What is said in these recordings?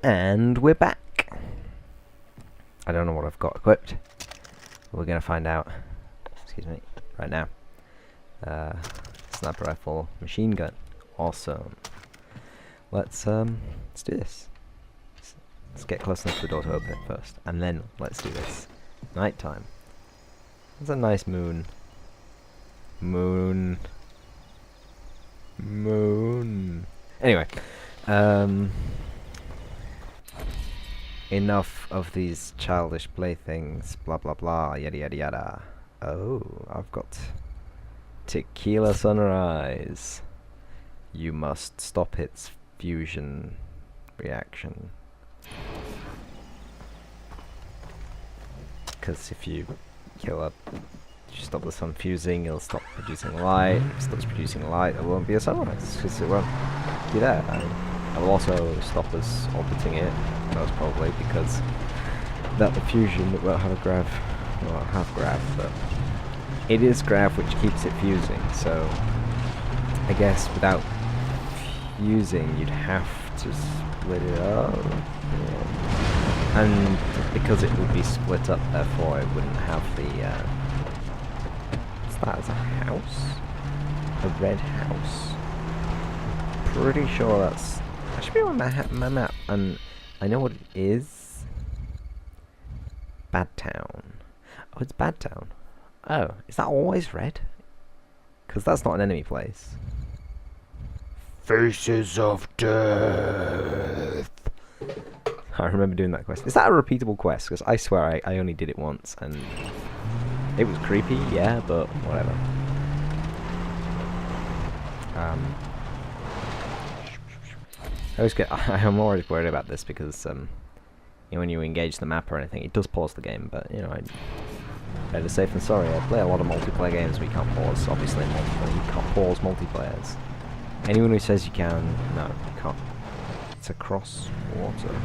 And we're back. I don't know what I've got equipped. We're gonna find out. Excuse me. Right now. Sniper rifle, machine gun. Awesome. Let's do this. Let's get close enough to the door to open it first, and then let's do this. Nighttime. There's a nice moon. Moon. Anyway, enough of these childish playthings. Blah blah blah. Yada yada yada. Oh, I've got tequila sunrise. You must stop its fusion reaction. Because if you kill it, you stop the sun fusing, it'll stop producing light. If it stops producing light, it won't be a sunrise, because it won't be there. It will also stop us orbiting it, most probably, because without the fusion it won't have a grav. Well, it'll have grav, but it is grav which keeps it fusing, so I guess without fusing you'd have to split it up. Yeah. And because it would be split up, therefore it wouldn't have the what's that, as a house? A red house? Pretty sure that's... I should be on my map, and I know what it is. Bad Town. Oh, it's Bad Town. Oh, is that always red? Because that's not an enemy place. Faces of Death. I remember doing that quest. Is that a repeatable quest? Because I swear I only did it once, and it was creepy, yeah, but whatever. I'm always worried about this because you know, when you engage the map or anything, it does pause the game. But you know, better safe than sorry. I play a lot of multiplayer games. We can't pause. Obviously, you can't pause multiplayers. Anyone who says you can, no, you can't. It's across water.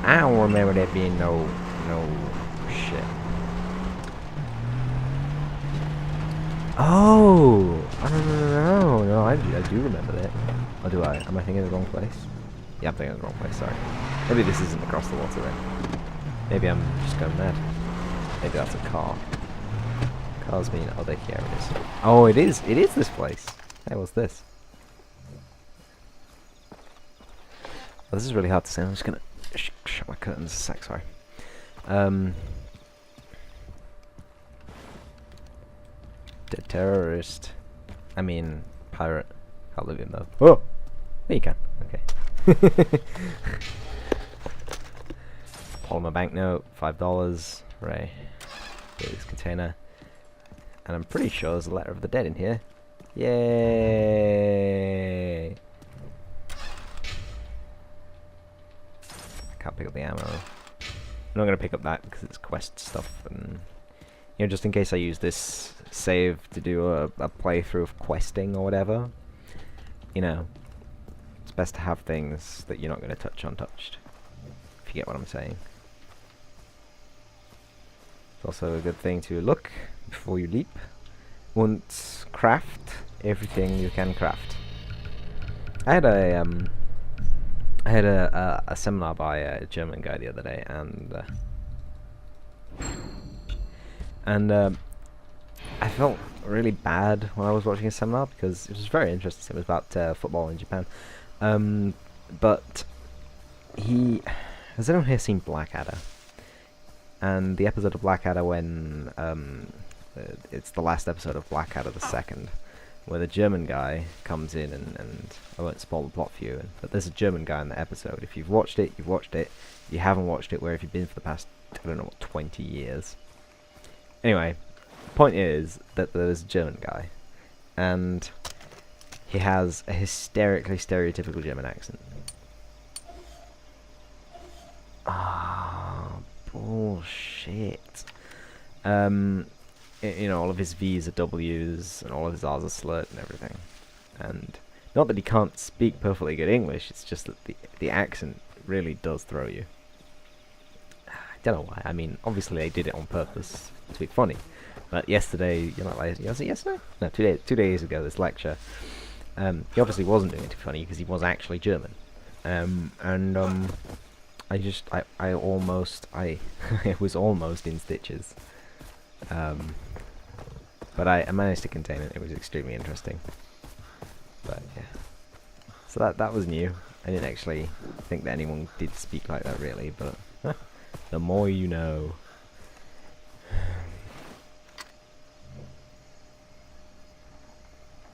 I don't remember there being no shit. Oh! No, I do remember that. Or do I? Am I thinking of the wrong place? Yeah, I'm thinking of the wrong place, sorry. Maybe this isn't across the water then. Maybe I'm just going mad. Maybe that's a car. Cars mean, oh, here it is. Oh, it is this place. Hey, what's this? Oh, this is really hard to say. I'm just gonna shut my curtains a sec, sorry. The terrorist. I mean, pirate. Can't live in though. Oh! There you can. Okay. Polymer banknote, $5. Hooray. This container. And I'm pretty sure there's a letter of the dead in here. Yay! Can't pick up the ammo. I'm not gonna pick up that because it's quest stuff, and you know, just in case I use this save to do a playthrough of questing or whatever, you know, it's best to have things that you're not gonna touch untouched. If you get what I'm saying. It's also a good thing to look before you leap. Und craft everything you can craft. I had a seminar by a German guy the other day, and I felt really bad when I was watching his seminar because it was very interesting. It was about football in Japan, but has anyone here seen Blackadder? And the episode of Blackadder when it's the last episode of Blackadder the Second, where the German guy comes in and I won't spoil the plot for you, but there's a German guy in the episode. If you've watched it, you've watched it. If you haven't watched it, where have you been for the past, I don't know, what, 20 years? Anyway, the point is that there's a German guy, and he has a hysterically stereotypical German accent. Ah, bullshit. You know, all of his V's are W's, and all of his R's are slurred and everything. And not that he can't speak perfectly good English, it's just that the accent really does throw you. I don't know why. I mean, obviously they did it on purpose to be funny. But yesterday, you know, was it yesterday? No, 2 days ago, this lecture, he obviously wasn't doing it to be funny because he was actually German. I almost, I was almost in stitches. But I managed to contain it. It was extremely interesting. But yeah. So that was new. I didn't actually think that anyone did speak like that really, but the more you know.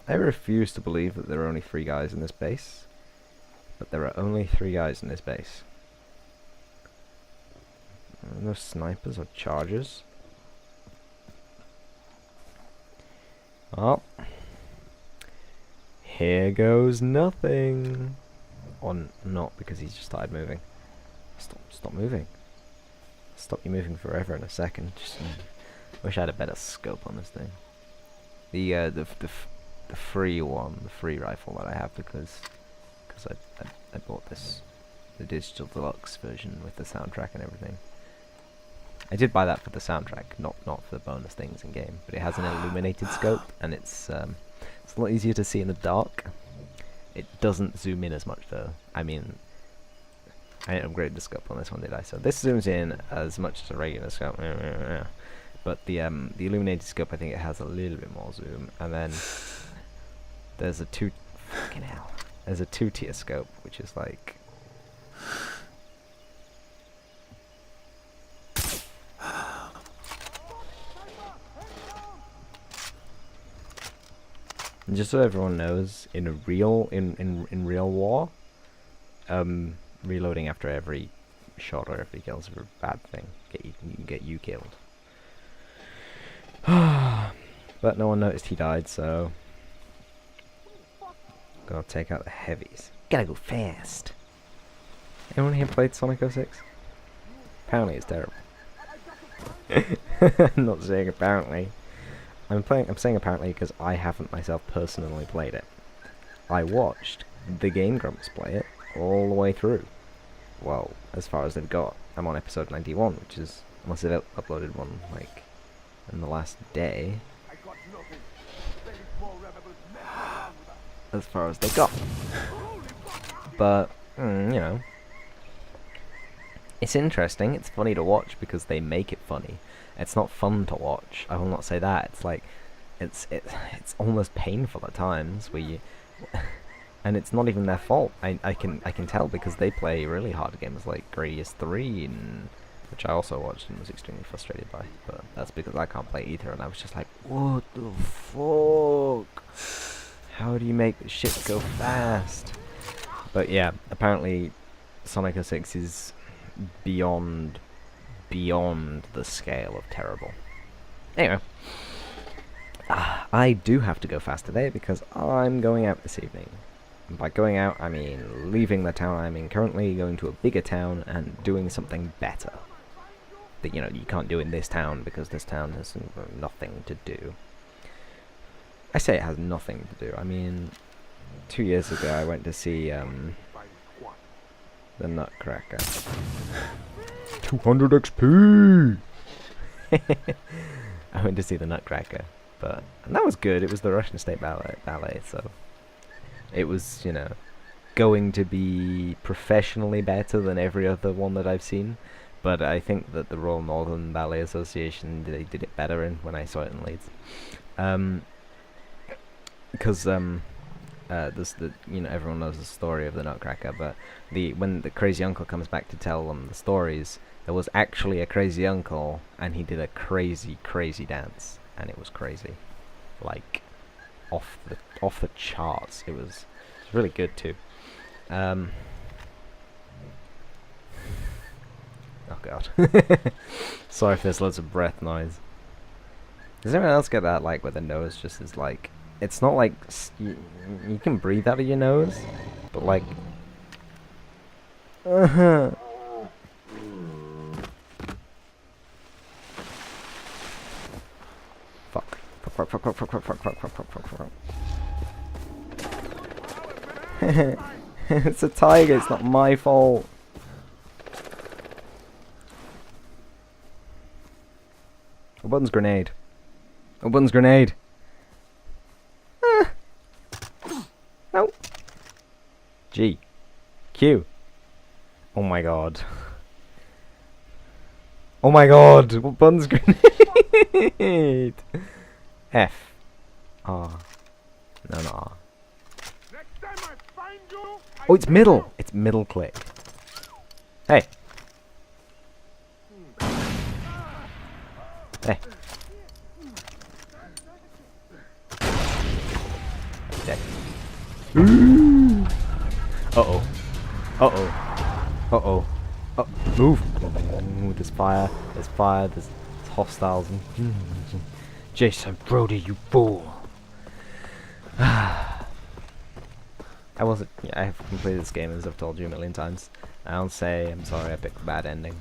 I refuse to believe that there are only 3 guys in this base, but there are only 3 guys in this base. No snipers or chargers. Well, here goes nothing. Or not, because he's just started moving. Stop moving. Stop you moving forever in a second. Just wish I had a better scope on this thing. The free one, the free rifle that I have, because I bought the digital deluxe version with the soundtrack and everything. I did buy that for the soundtrack, not for the bonus things in game. But it has an illuminated scope, and it's a lot easier to see in the dark. It doesn't zoom in as much though. I mean, I didn't upgrade the scope on this one, did I? So this zooms in as much as a regular scope. But the illuminated scope, I think it has a little bit more zoom. And then there's a there's a 2-tier scope, which is like and just so everyone knows, in real war, reloading after every shot or every kill is a bad thing. Get you killed. But no one noticed he died, so gotta take out the heavies. Gotta go fast. Anyone here played Sonic 06? Apparently it's terrible. I'm not saying apparently. I'm saying apparently because I haven't myself personally played it. I watched the Game Grumps play it all the way through. Well, as far as they've got. I'm on episode 91, which is, unless they've uploaded one like in the last day, as far as they got. But you know, it's interesting. It's funny to watch because they make it funny. It's not fun to watch. I will not say that. It's like, it's almost painful at times where you, and it's not even their fault. I can tell because they play really hard games like Gradius 3, and which I also watched and was extremely frustrated by. But that's because I can't play either, and I was just like, what the fuck? How do you make this shit go fast? But yeah, apparently Sonic 06 is beyond the scale of terrible. Anyway, I do have to go fast today because I'm going out this evening. And by going out, I mean leaving the town I'm in currently, going to a bigger town and doing something better that, you know, you can't do in this town because this town has nothing to do. I say it has nothing to do. I mean, 2 years ago I went to see the Nutcracker. 200 XP! I went to see the Nutcracker, and that was good. It was the Russian State Ballet, so it was, you know, going to be professionally better than every other one that I've seen. But I think that the Royal Northern Ballet Association, they did it better when I saw it in Leeds. Because you know, everyone knows the story of the Nutcracker, but when the crazy uncle comes back to tell them the stories, there was actually a crazy uncle, and he did a crazy dance, and it was crazy, like off the charts. It was really good too. Oh god. Sorry if there's loads of breath noise. Does anyone else get that, like, where the nose just is like, it's not like you can breathe out of your nose, but like, Fuck. It's a tiger, it's not my fault. A button's grenade. A button's grenade. No. G. Q. Q. Oh my god. Oh my god! What button's grenade? F. R. No, no R. Oh, it's middle! It's middle click. Hey! Hey. Dead. Uh-oh. Uh-oh. Uh-oh. Oh, move! Ooh, there's fire. There's fire. There's hostiles. Jason Brody, you fool! I wasn't. Yeah, I have completed this game as I've told you a million times. I'll say I'm sorry I picked a bad ending.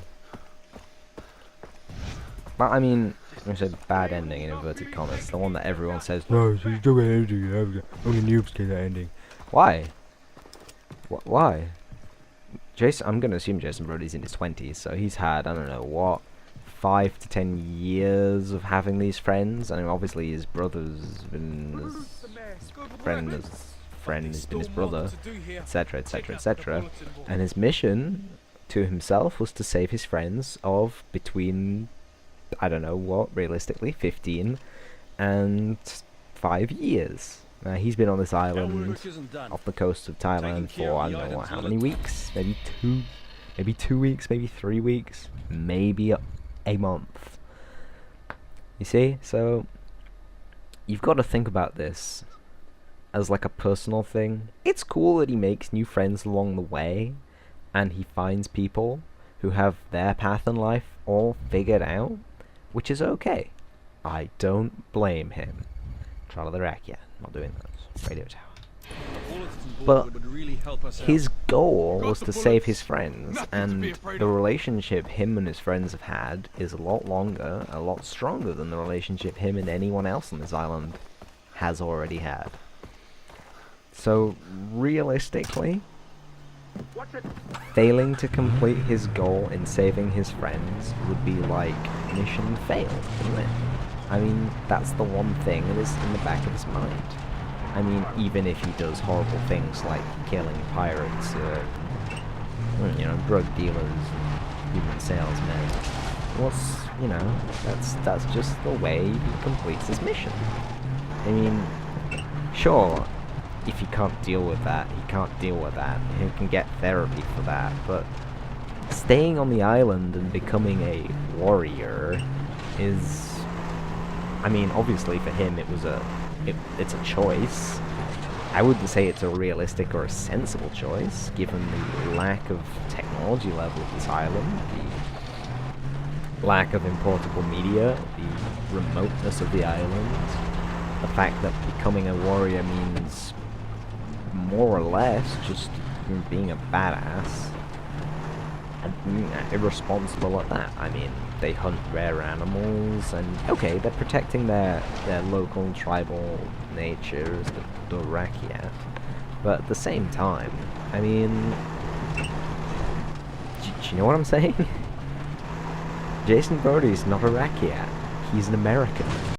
But I mean, when I say bad ending in inverted commas, the one that everyone says, no, she's doing ending. Only noobs get that ending. Why? Why? Jason, I'm gonna assume Jason Brody's in his 20s, so he's had, I don't know what, 5 to 10 years of having these friends. I mean, obviously his brother's been his friend has been his brother, etc, etc, etc. And his mission to himself was to save his friends of between, I don't know what, realistically, 15 and 5 years. He's been on this island off the coast of Thailand for, I don't know what, how many weeks? Maybe 2 weeks, maybe 3 weeks, maybe a month. You see? So, you've got to think about this as like a personal thing. It's cool that he makes new friends along the way, and he finds people who have their path in life all figured out, which is okay. I don't blame him. Trial of the Rakia. Not doing those. Radio tower. But his goal was to save his friends, and the relationship him and his friends have had is a lot longer, a lot stronger than the relationship him and anyone else on this island has already had. So, realistically, failing to complete his goal in saving his friends would be like mission failed, wouldn't it? I mean, that's the one thing that is in the back of his mind. I mean, even if he does horrible things like killing pirates, you know, drug dealers, human salesmen, that's just the way he completes his mission. I mean, sure, if he can't deal with that, he can't deal with that. He can get therapy for that, but staying on the island and becoming a warrior is, I mean, obviously for him it's a choice. I wouldn't say it's a realistic or a sensible choice, given the lack of technology level of this island, the lack of importable media, the remoteness of the island, the fact that becoming a warrior means more or less just being a badass, and irresponsible at that. I mean, they hunt rare animals, and okay, they're protecting their local tribal natures, the Rakyat, but at the same time, I mean, do you know what I'm saying? Jason Brody's not a Rakyat, he's an American.